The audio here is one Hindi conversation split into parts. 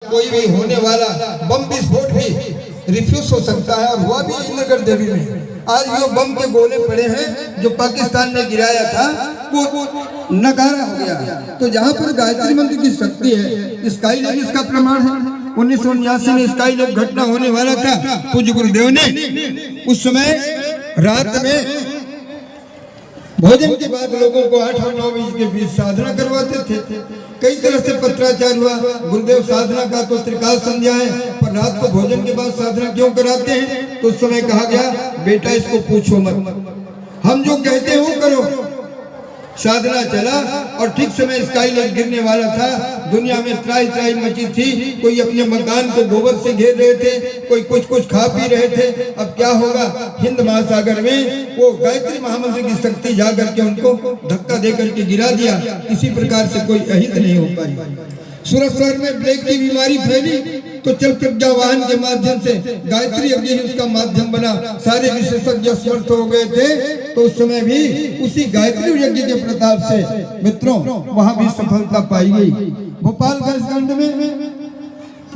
कोई भी होने वाला बम विस्फोट भी रिफ्यूज हो सकता है, और हुआ भी इंद्रगढ़ देवी में। आज वो बम के गोले पड़े हैं जो पाकिस्तान ने गिराया था, वो नकारा हो गया। तो जहाँ पर गायत्री मंत्र की शक्ति है, स्काई लैब इसका प्रमाण है। 1979 में स्काई लैब घटना होने वाला था। पूज्य गुरुदेव ने उस समय रात में भोजन के बाद लोगों को 8 और 9 बजे के बीच साधना करवाते थे। कई तरह से पत्राचार हुआ, गुरुदेव साधना का तो त्रिकाल संध्या है, पर रात को भोजन के बाद साधना क्यों कराते हैं? तो उस समय कहा गया, बेटा इसको पूछो मत, हम जो कहते हैं वो करो। साधना चला और ठीक समय स्काई लैब गिरने वाला था। दुनिया में त्राही त्राही मची थी। कोई अपने मकान को गोबर से घेर रहे थे, कोई कुछ खा पी रहे थे। अब क्या होगा? हिंद महासागर में वो गायत्री महामंत्र की शक्ति जाकर के उनको धक्का देकर के गिरा दिया। किसी प्रकार से कोई अहित नहीं हो पाई। सूरत शहर में प्लेग की बीमारी फैली तो चल प्रज्ञा वाहन के माध्यम से गायत्री यज्ञ ही उसका माध्यम बना। सारे विशेषज्ञ समर्थ हो गए थे। तो उस समय भी उसी गायत्री यज्ञ के प्रताप से मित्रों वहां भी सफलता पाई गई। भोपालगंज खंड में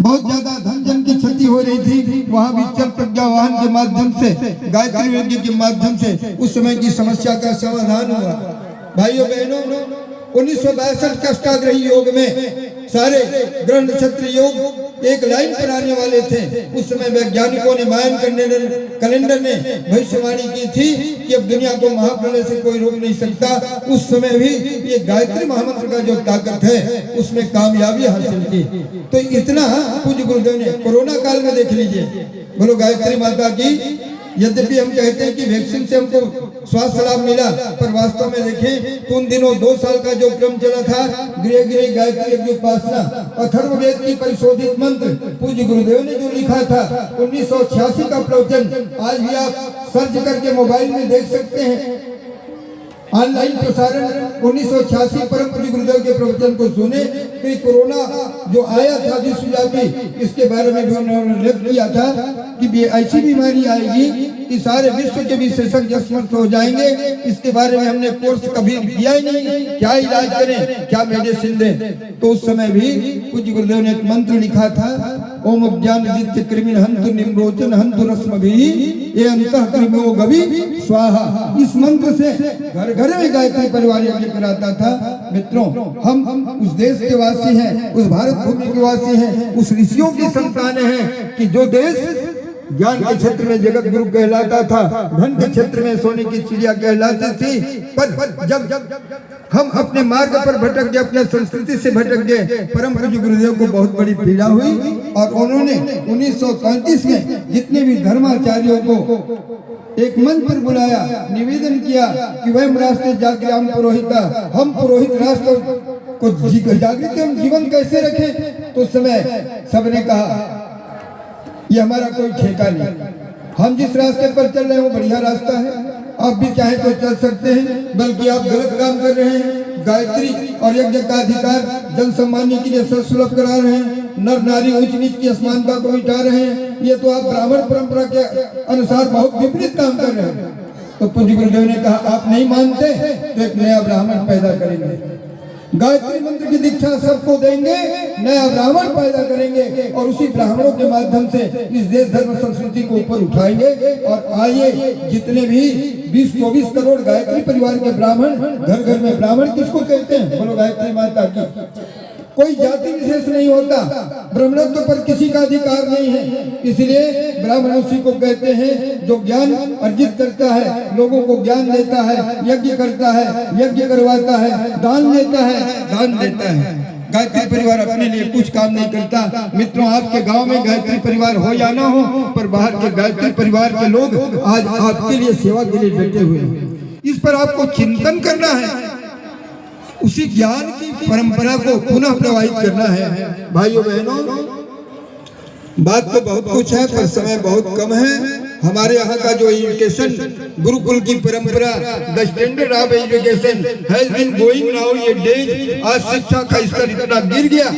बहुत ज्यादा धन जन की क्षति हो रही थी, वहां भी चल प्रज्ञा वाहन के माध्यम से, गायत्री यज्ञ के माध्यम से उस समय की समस्या का समाधान हुआ। भाइयों बहनों, 1962 कष्टाग्रही योग में सारे ग्रह नक्षत्र योग एक लाइन पर आने वाले थे। उस समय वैज्ञानिकों ने, मायन कैलेंडर ने भविष्यवाणी की थी कि अब दुनिया को महाप्रलय से कोई रोक नहीं सकता। उस समय भी ये गायत्री महामंत्र का जो ताकत है उसमें कामयाबी हासिल की। तो इतना पूज्य गुरुदेव ने कोरोना काल में देख लीजिए, बोलो गायत्री माता की। यद्यपि हम कहते हैं कि वैक्सीन से हमको स्वास्थ्य लाभ मिला, पर वास्तव में देखें तो उन दिनों 2 साल का जो क्रम चला था, गृह गृह गायत्री यज्ञ उपासना, अथर्ववेद की परिशोधित मंत्र, पूज्य गुरुदेव ने जो लिखा था 1986 का प्रवचन आज भी आप सर्च करके मोबाइल में देख सकते हैं। ऑनलाइन प्रसारण 1986 परम पूज्य गुरुदेव के प्रवचन को सुने। तो कोरोना जो आया था विश्वव्यापी, इसके बारे में भी उन्होंने उल्लेख किया था कि ऐसी बीमारी आएगी कि सारे विश्व के विशेषज्ञ समर्थ हो जाएंगे। इसके बारे में हमने कोर्स कभी किया ही नहीं, क्या इलाज करें, क्या मेडिसिन दें। तो उस समय भी पूज्य गुरुदेव ने एक मंत्र लिखा था, ओम ज्ञान दित्य कृमिन हंतु निम्रोचन हंतु रश्म भी ये अंतः कृमो गवि स्वाहा। इस मंत्र से घर घर में गायत्री परिवार यज्ञ कराता था। मित्रों, हम उस देश के वासी हैं, उस भारत भूमि के वासी हैं, उस ऋषियों की संतान हैं कि जो देश ज्ञान के क्षेत्र में जगत गुरु कहलाता था, धन के क्षेत्र में सोने की चिड़िया कहलाती थी। पर जब हम अपने मार्ग पर भटक गए, अपने संस्कृति से भटक गए, परम पूज्य गुरुदेव को बहुत बड़ी पीड़ा हुई। और उन्होंने 1935 में जितने भी धर्माचार्यों को एक मंच पर बुलाया, निवेदन किया कि वह राष्ट्र जागृत हम पुरोहित राष्ट्र को जागृत हम जीवन कैसे रखें। तो उस समय सबने कहा ये हमारा कोई ठेका नहीं, हम जिस रास्ते पर चल रहे हैं वो बढ़िया रास्ता है, आप भी चाहे तो चल सकते हैं, बल्कि आप गलत काम कर रहे हैं। गायत्री और यज्ञ का अधिकार जन सम्मान्य के लिए सुलभ करा रहे हैं, नर नारी ऊंच नीच की असमानता को मिटा रहे हैं। ये तो आप ब्राह्मण परंपरा के अनुसार बहुत विपरीत काम कर रहे हैं। तो पूज्य गुरुदेव ने कहा, आप नहीं मानते तो एक नया ब्राह्मण पैदा करेंगे, गायत्री मंत्र की दीक्षा सबको देंगे, नया ब्राह्मण पैदा करेंगे और उसी ब्राह्मणों के माध्यम से इस देश धर्म संस्कृति को ऊपर उठाएंगे। और आइए, जितने भी 20-24 करोड़ गायत्री परिवार के ब्राह्मण, घर घर में ब्राह्मण किसको कहते हैं? बोलो गायत्री माता की। कोई जाति विशेष नहीं होता, ब्राह्मणत्व पर किसी का अधिकार नहीं है। इसलिए ब्राह्मण उसी को कहते हैं जो ज्ञान अर्जित करता है, लोगों को ज्ञान देता है, यज्ञ करता है, यज्ञ करवाता है, दान देता है, दान देता है। गायत्री परिवार अपने लिए कुछ काम नहीं करता। मित्रों, आपके गांव में गायत्री परिवार हो या ना हो, पर बाहर के गायत्री परिवार के लोग आज आपके लिए सेवा के लिए बैठे हुए हैं। इस पर आपको चिंतन करना है, उसी ज्ञान की परंपरा को पुनः प्रवाहित करना है। भाइयों बहनों, बात तो बहुत कुछ है पर समय बहुत कम है। हमारे यहाँ का जो एजुकेशन, गुरुकुल की परंपरा, the standard of education has been going now ये डेज। आज शिक्षा का स्तर इतना गिर गया,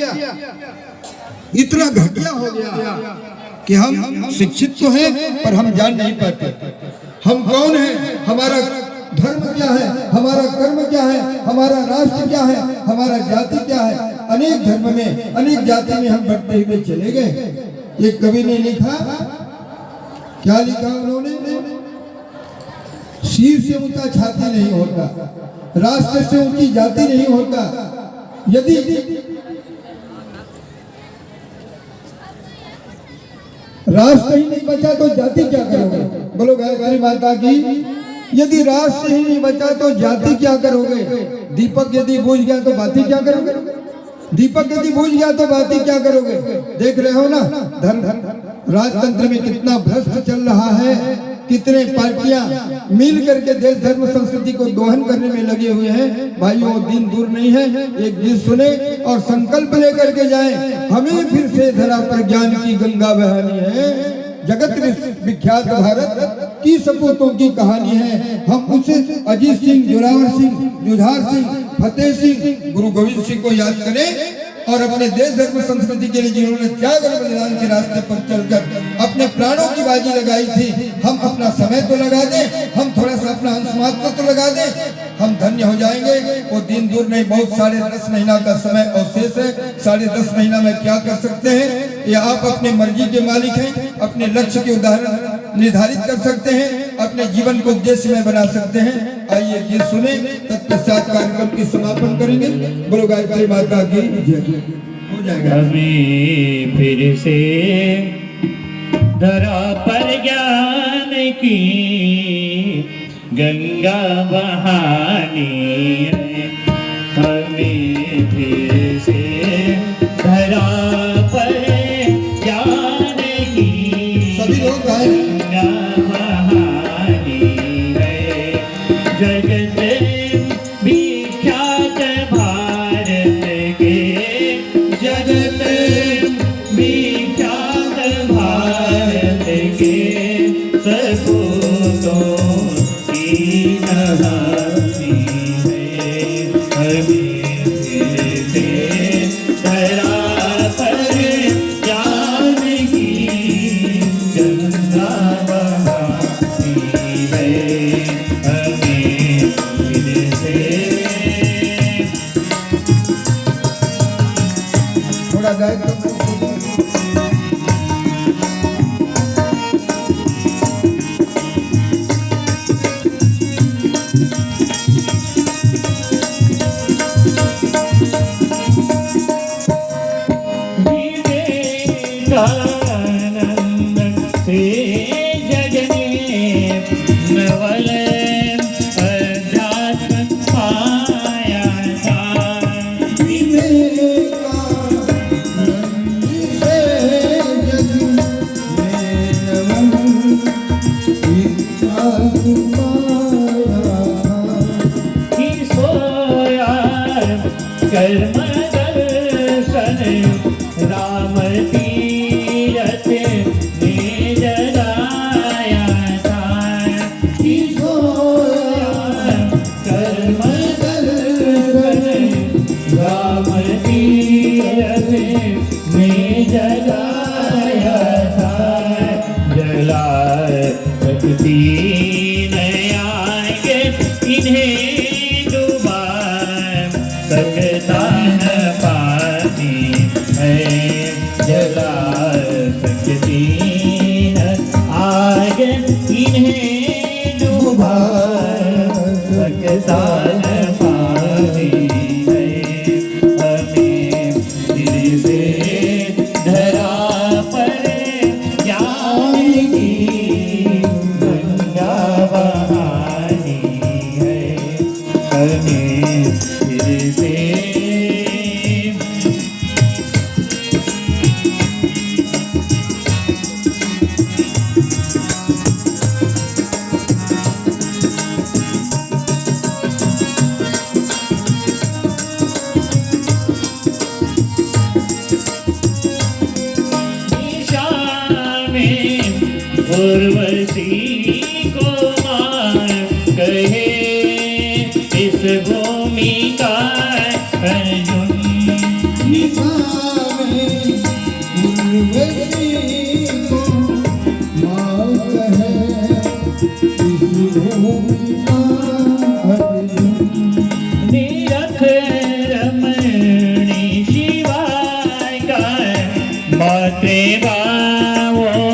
इतना घटिया हो गया कि हम शिक्षित तो हैं पर हम जान नहीं पाते हम कौन हैं, हमारा धर्म क्या है, हमारा कर्म क्या है, हमारा राष्ट्र क्या है, हमारा जाति क्या है। अनेक धर्म में, अनेक जाति में हम बढ़ते हुए चले गए। एक कवि ने लिखा, क्या लिखा उन्होंने? शीर से ऊंचा छाती नहीं होता, राष्ट्र से ऊंची जाति नहीं होता। यदि राष्ट्र ही नहीं बचा तो जाति क्या करोगे? बोलो गायत्री माता की। यदि राष्ट्र ही नहीं बचा तो जाति क्या करोगे? दीपक यदि बुझ गया तो बाती क्या करोगे? दीपक यदि बुझ गया तो बाती क्या करोगे? देख रहे हो ना, धर्म राजतंत्र में कितना भ्रष्ट चल रहा है, कितने पार्टियां मिल करके देश धर्म संस्कृति को दोहन करने में लगे हुए हैं। भाइयों, दिन दूर नहीं है, एक गीत सुने और संकल्प लेकर के जाएं। हमें फिर से धरा पर ज्ञान की गंगा बहानी है, जगत विख्यात भारत की सपूतों की कहानी है। हम उसे अजीत सिंह, जोरावर सिंह, जुझार सिंह, फतेह सिंह, गुरु गोविंद सिंह को याद करें और अपने देश धर्म संस्कृति के लिए जिन्होंने त्याग और बलिदान के रास्ते पर चलकर अपने प्राणों की बाजी लगाई थी, हम अपना समय तो लगा दें, हम थोड़ा सा अपना अंश मात्र तो लगा दें, हम धन्य हो जाएंगे। वो दिन दूर नहीं, बहुत 10.5 महीना का समय अवशेष है। 10.5 महीना में क्या कर सकते हैं, ये आप अपने मर्जी के मालिक हैं। अपने लक्ष्य के उदाहरण निर्धारित कर सकते हैं, अपने जीवन को उद्देश्य में बना सकते हैं। आइए गीत सुने, तत्पश्चात कार्यक्रम की समापन करेंगे। बोलो गायत्री माता की जय। हो जाएगा। हमें फिर से धरा पर ज्ञान की गंगा बहानी है। हमें फिर से धरा पर ज्ञान की सभी लोग गाएं। गंगा बहानी है। जगत विख्यात भारत के, जगत विख्यात भारत के सपूतों की कहानी है। हमें फिर से धरा पर ज्ञान की गंगा बहानी है। हमें फिर से थोड़ा गाय तो आनंद से जगने नवल अध्यात्म पाया था। सोया कर्म दर्शन राम तीरथ में जगाया था। सोया कर्म दर्शन राम तीरथ में जगाया था। जला सकती नयागे इन्हें डुबा सकता न पानी है। जला सकती न आग इन्हें डुबा सकता न पानी है। हमें दिल से धरा पर ज्ञान की गंगा बहानी है। हमें दिल से उर्वशी को मार कहे इस भूमि का अर्जुन। निरख रमणी रात्रे बार